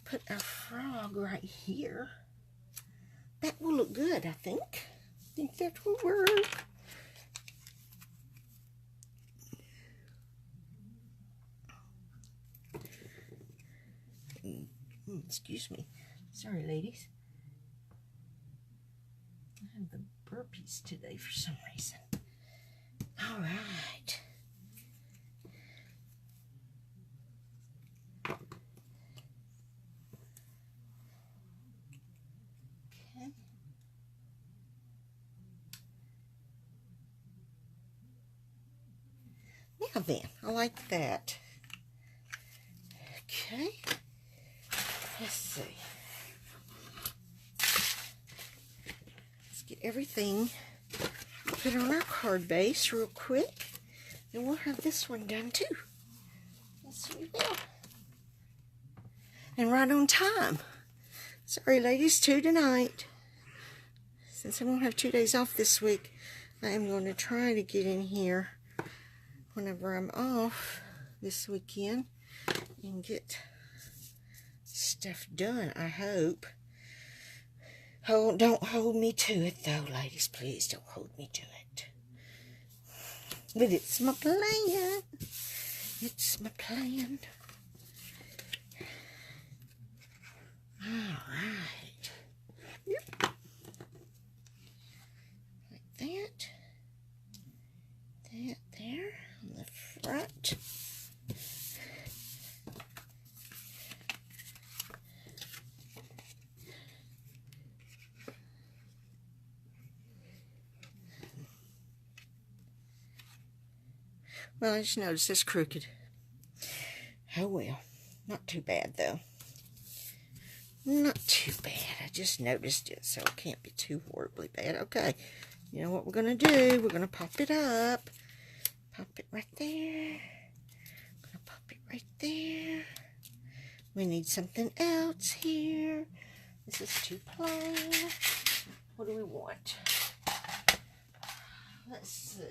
put our frog right here. That will look good, I think. I think that will work. Excuse me. Sorry, ladies. I have the burpees today for some reason. All right. Okay. Now then, I like that. Okay. Let's see. Let's get everything put on our card base real quick, and we'll have this one done too. Yes, we will. And right on time. Sorry, ladies, 2 tonight. Since I won't have 2 days off this week, I am going to try to get in here whenever I'm off this weekend and get stuff done, I hope. Oh, don't hold me to it, though, ladies. Please don't hold me to it. But it's my plan. It's my plan. All right. Yep. Like that. That there on the front. Well, I just noticed it's crooked. Oh well. Not too bad, though. Not too bad. I just noticed it, so it can't be too horribly bad. Okay. You know what we're going to do? We're going to pop it up. Pop it right there. I'm going to pop it right there. We need something else here. This is too plain. What do we want? Let's see.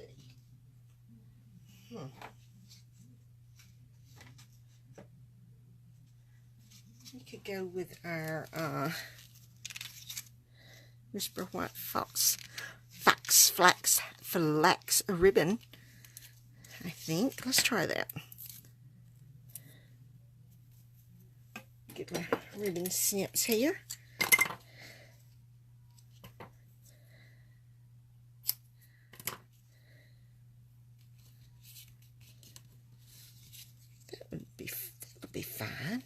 We could go with our Whisper White Flax ribbon, I think. Let's try that. Get my ribbon snips here. That would be fine.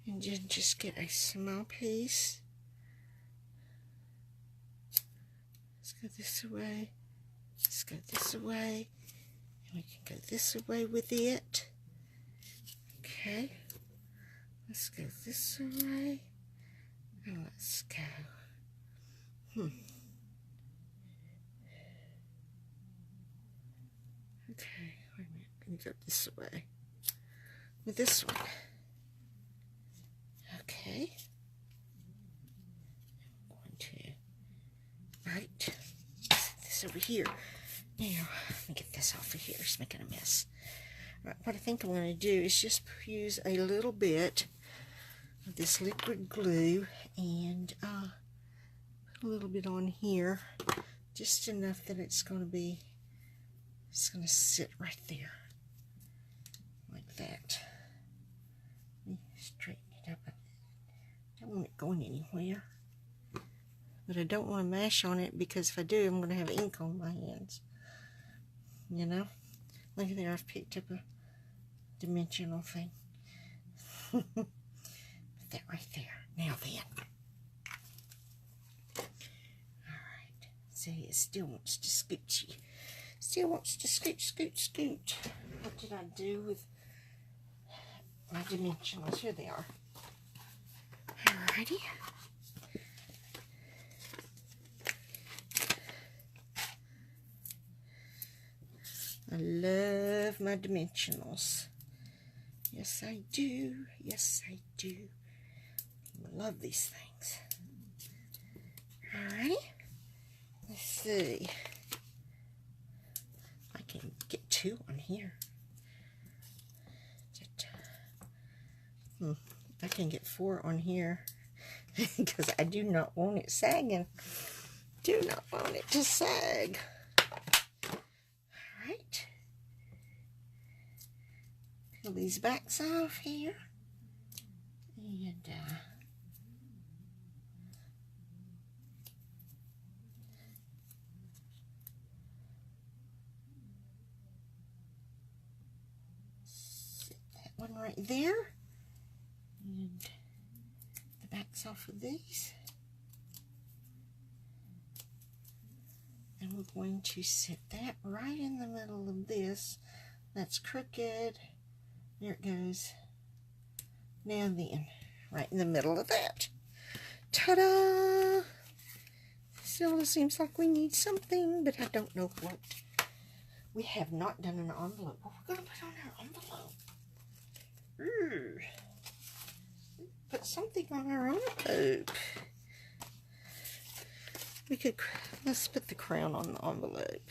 And just get a small piece. Let's go this way. Let's go this way. And we can go this way with it. Okay. Let's go this way. And let's go. Okay, wait a minute. Let me go this way. With this one. Okay. I'm going to right this over here. Now, let me get this off of here. It's making a mess. All right, what I think I'm going to do is just use a little bit of this liquid glue and put a little bit on here. Just enough that it's going to be Just going to sit right there. Like that. Let me straighten it up a bit. I don't want it going anywhere. But I don't want to mash on it because if I do, I'm going to have ink on my hands. You know? Look at there, I've picked up a dimensional thing. Put that right there. Now then. Alright. See, it still wants to scooch. Still wants to scoot, scoot, scoot. What did I do with my dimensionals? Here they are. Alrighty. I love my dimensionals. Yes, I do. Yes, I do. I love these things. Alrighty. Let's see. I can get 2 on here. I can get 4 on here because I do not want it sagging. Do not want it to sag. Alright. Peel these backs off here. And sit that one right there. And the backs off of these. And we're going to sit that right in the middle of this. That's crooked. There it goes. Now then, right in the middle of that. Ta-da! Still seems like we need something, but I don't know what. We have not done an envelope. What we're going to put on our envelope? Ooh. Put something on our envelope. We could, let's put the crown on the envelope.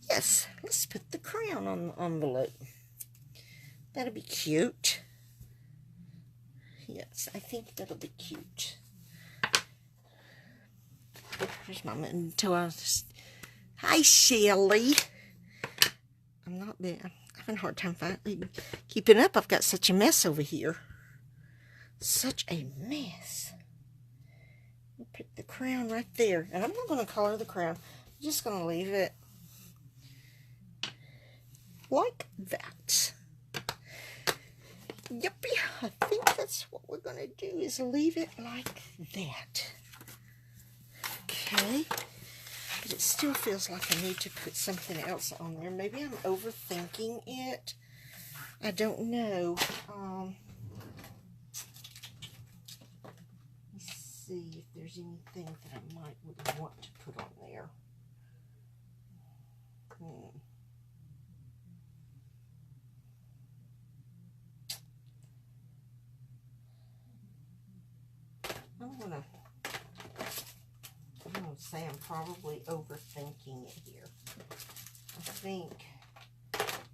Yes, let's put the crown on the envelope. That'll be cute. Yes, I think that'll be cute. Here's Mama until I just... Hi, Shelly. I'm not bad. I'm having a hard time keeping up. I've got such a mess over here. Such a mess. I'll put the crown right there. And I'm not going to color the crown. I'm just going to leave it like that. Yuppie. I think that's what we're going to do is leave it like that. Okay. But it still feels like I need to put something else on there. Maybe I'm overthinking it. I don't know. Let's see if there's anything that I might would want to put on there. I'm gonna say I'm probably overthinking it here. I think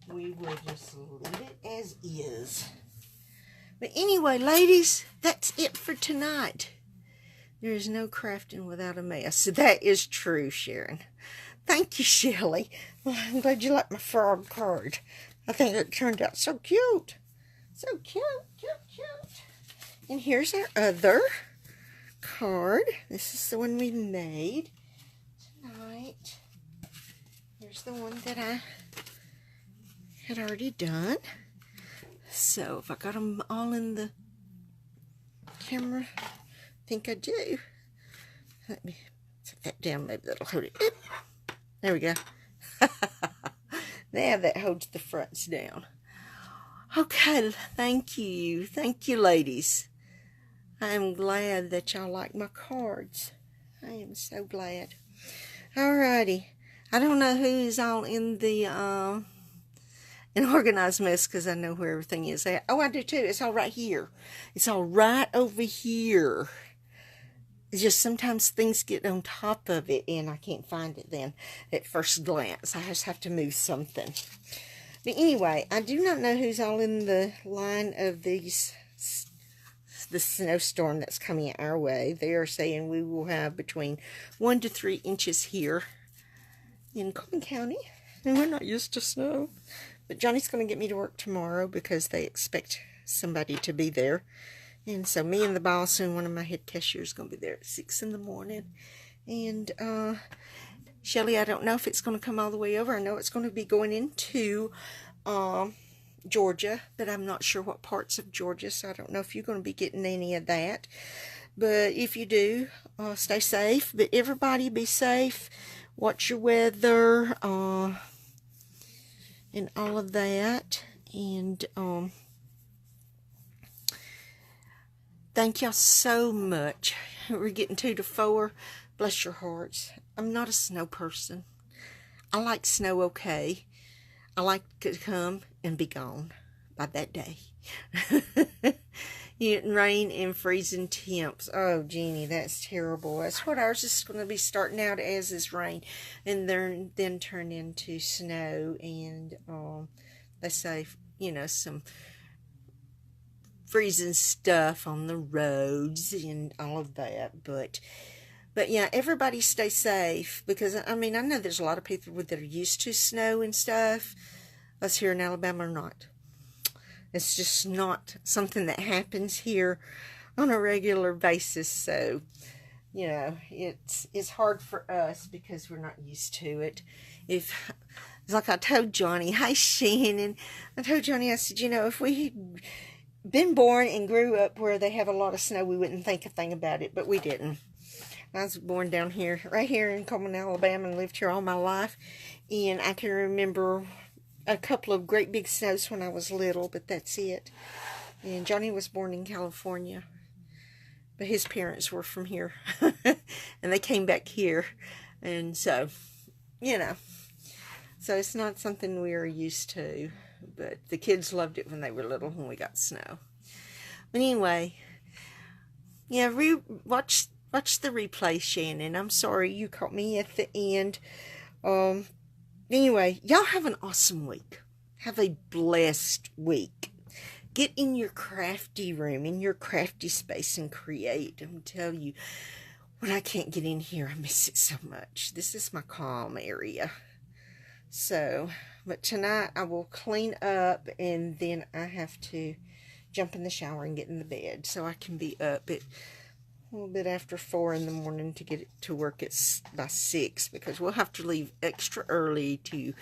we will just leave it as is. But anyway, ladies, that's it for tonight. There is no crafting without a mess. That is true, Sharon. Thank you, Shelly. Well, I'm glad you like my frog card. I think it turned out so cute. So cute, cute, cute. And here's our other card. This is the one we made tonight. Here's the one that I had already done. So if I got them all in the camera, I think I do. Let me set that down. Maybe that'll hold it. There we go. Now that holds the fronts down. Okay, thank you. Thank you, ladies. I'm glad that y'all like my cards. I am so glad. Alrighty. I don't know who's all in the an organized mess because I know where everything is at. Oh, I do too. It's all right here. It's all right over here. It's just sometimes things get on top of it and I can't find it then at first glance. I just have to move something. But anyway, I do not know who's all in the line of these, the snowstorm that's coming our way. They are saying we will have between 1 to 3 inches here. in Coleman County, and we're not used to snow. But Johnny's going to get me to work tomorrow because they expect somebody to be there. And so me and the boss and one of my head cashiers are going to be there at 6 in the morning. And Shelly, I don't know if it's going to come all the way over. I know it's going to be going into Georgia, but I'm not sure what parts of Georgia, so I don't know if you're going to be getting any of that. But if you do, stay safe. But everybody be safe. Watch your weather and all of that. And thank y'all so much. We're getting 2 to 4. Bless your hearts. I'm not a snow person. I like snow okay. I like it to come and be gone by that day. Rain and freezing temps. Oh, Jeannie, that's terrible. That's what ours is going to be starting out as, is rain. And then turn into snow. And they say, you know, some freezing stuff on the roads and all of that. But yeah, everybody stay safe. Because, I mean, I know there's a lot of people that are used to snow and stuff. Us here in Alabama are not. It's just not something that happens here on a regular basis. So, you know, it's hard for us because we're not used to it. It's like I told Johnny, hi Shannon. I told Johnny, I said, you know, if we had been born and grew up where they have a lot of snow, we wouldn't think a thing about it. But we didn't. I was born down here, right here in Coleman, Alabama, and lived here all my life. And I can remember a couple of great big snows when I was little, but that's it. And Johnny was born in California, but his parents were from here, and they came back here, and so, you know, so it's not something we are used to, but the kids loved it when they were little, when we got snow. But anyway, yeah, watch the replay, Shannon. I'm sorry you caught me at the end. Anyway, y'all have an awesome week. Have a blessed week. Get in your crafty room, in your crafty space, and create. I'm telling you, when I can't get in here, I miss it so much. This is my calm area. So, but tonight I will clean up, and then I have to jump in the shower and get in the bed so I can be up at a little bit after 4 in the morning to get it to work by 6, because we'll have to leave extra early to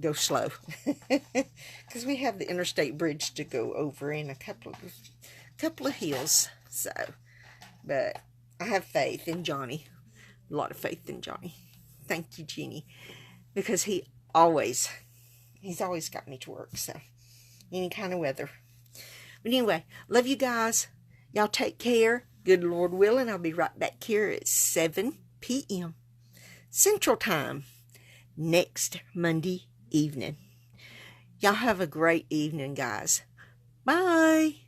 go slow because we have the interstate bridge to go over in a couple of hills. So, but I have faith in Johnny, a lot of faith in Johnny. Thank you, Jeannie, because he's always got me to work. So, any kind of weather. But anyway, love you guys. Y'all take care. Good Lord willing, I'll be right back here at 7 p.m. Central Time next Monday evening. Y'all have a great evening, guys. Bye.